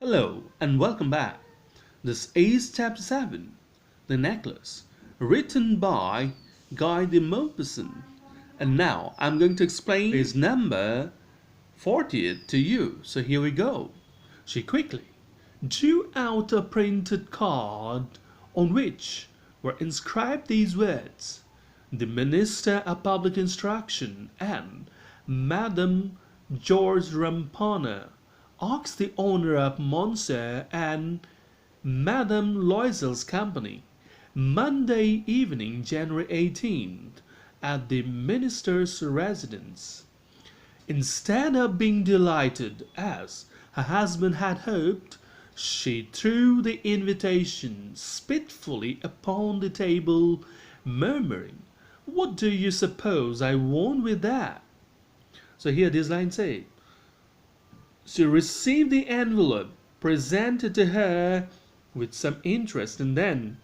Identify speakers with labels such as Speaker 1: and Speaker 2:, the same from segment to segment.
Speaker 1: Hello and welcome back. This is Chapter 7, The Necklace, written by Guy de Maupassant. And now I'm going to explain his number 40th to you. So here we go. She quickly drew out a printed card on which were inscribed these words: The Minister of Public Instruction and Madame George Ramponner asked the owner of Monsieur and Madame Loisel's company Monday evening, January 18th, at the minister's residence. Instead of being delighted, as her husband had hoped, she threw the invitation spitefully upon the table, murmuring, "What do you suppose I want with that?" So here this line says, she received the envelope presented to her with some interest, and then,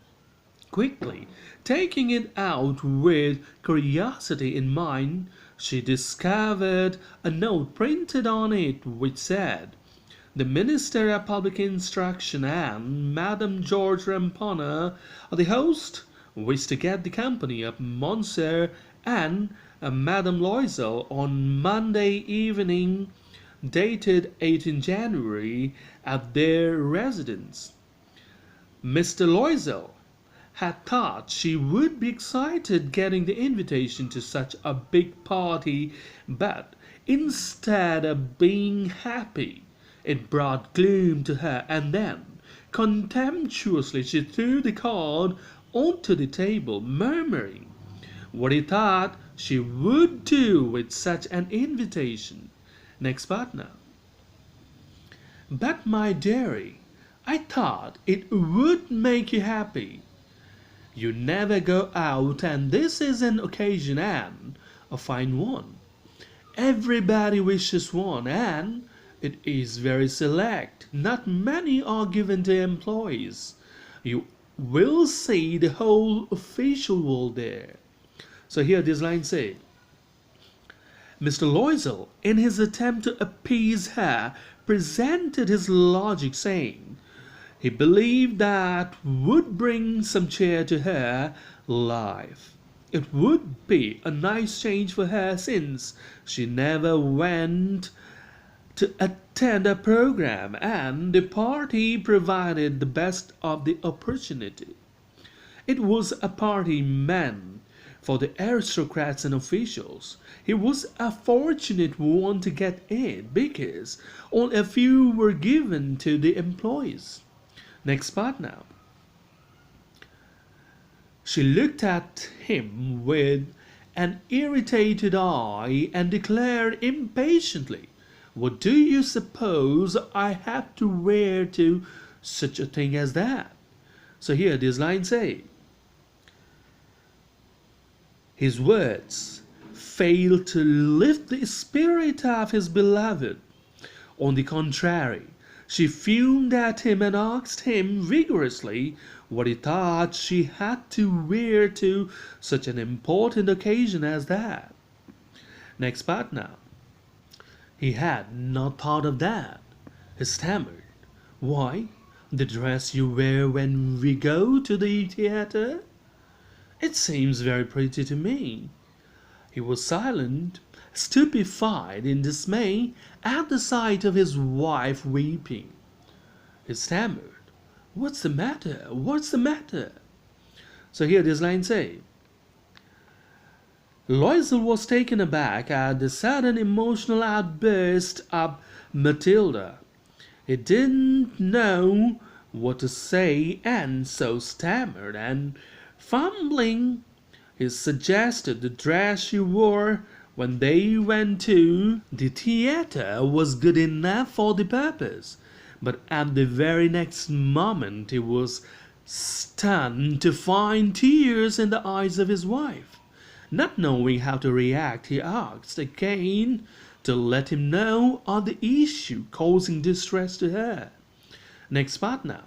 Speaker 1: quickly taking it out with curiosity in mind, she discovered a note printed on it which said, "The Minister of Public Instruction and Madame George Ramponner, the host, wish to get the company of Monsieur and Madame Loisel on Monday evening, dated 18 January, at their residence." Mr. Loisel had thought she would be excited getting the invitation to such a big party, but instead of being happy, it brought gloom to her, and then contemptuously she threw the card onto the table, murmuring what he thought she would do with such an invitation. Next part now. "But, my dearie, I thought it would make you happy. You never go out, and this is an occasion, and a fine one. Everybody wishes one, and it is very select. Not many are given to employees. You will see the whole official world there." So here this line says, Mr. Loisel, in his attempt to appease her, presented his logic, saying he believed that would bring some cheer to her life. It would be a nice change for her, since she never went to attend a program, and the party provided the best of the opportunity. It was a party meant for the aristocrats and officials. He was a fortunate one to get in, because only a few were given to the employees. Next part now. She looked at him with an irritated eye and declared impatiently, "What do you suppose I have to wear to such a thing as that?" So here this line say, his words failed to lift the spirit of his beloved. On the contrary, she fumed at him and asked him vigorously what he thought she had to wear to such an important occasion as that. Next part now. He had not thought of that. He stammered, "Why, the dress you wear when we go to the theatre? It seems very pretty to me." He was silent, stupefied in dismay at the sight of his wife weeping. He stammered, "What's the matter? What's the matter?" So here this line say, Loisel was taken aback at the sudden emotional outburst of Matilda. He didn't know what to say, and so stammered, and fumbling, he suggested the dress she wore when they went to the theatre was good enough for the purpose. But at the very next moment he was stunned to find tears in the eyes of his wife. Not knowing how to react, he asked again to let him know of the issue causing distress to her. Next part now.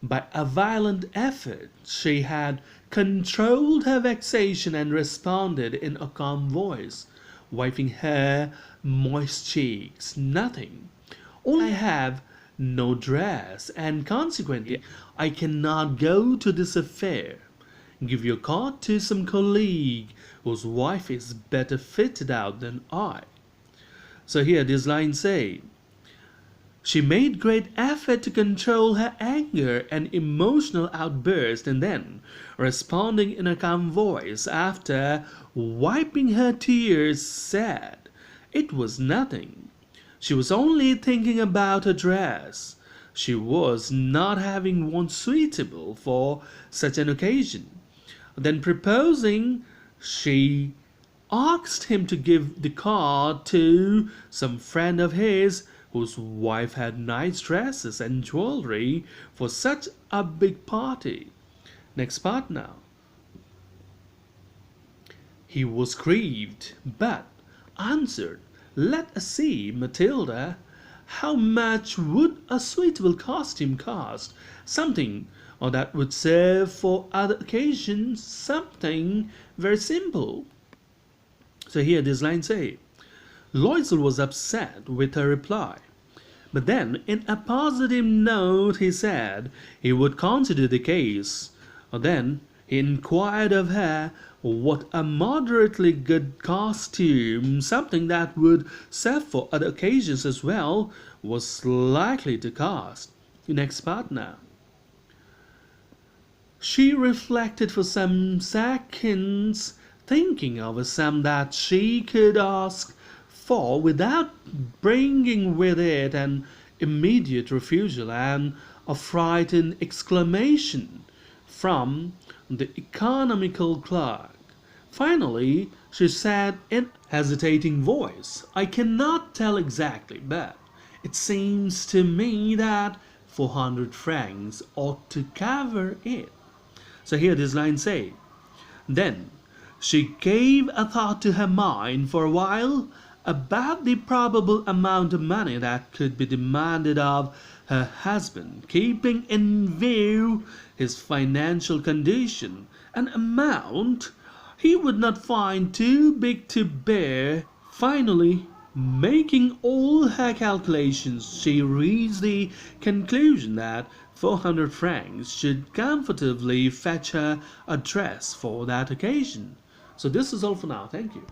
Speaker 1: By a violent effort she had controlled her vexation and responded in a calm voice, wiping her moist cheeks. "Nothing. Only I have no dress, and consequently I cannot go to this affair. Give your card to some colleague whose wife is better fitted out than I. So here this line say, she made great effort to control her anger and emotional outburst, and then, responding in a calm voice after wiping her tears, said it was nothing. She was only thinking about her dress. She was not having one suitable for such an occasion. Then proposing, she asked him to give the card to some friend of his whose wife had nice dresses and jewelry for such a big party. Next part now. He was grieved, but answered, let us see, Matilda, how much would a suitable costume cost? Something or that would serve for other occasions, something very simple. So here this line say, Loisel was upset with her reply. But then, in a positive note, he said he would consider the case. Then he inquired of her what a moderately good costume, something that would serve for other occasions as well, was likely to cost. Next part now. She reflected for some seconds, thinking of a sum that she could ask for without bringing with it an immediate refusal and a frightened exclamation from the economical clerk. Finally, she said in a hesitating voice, I cannot tell exactly, but it seems to me that 400 francs ought to cover it. So here this line say, then she gave a thought to her mind for a while about the probable amount of money that could be demanded of her husband, keeping in view his financial condition, an amount he would not find too big to bear. Finally, making all her calculations, she reached the conclusion that 400 francs should comfortably fetch her a dress for that occasion. So this is all for now. Thank you.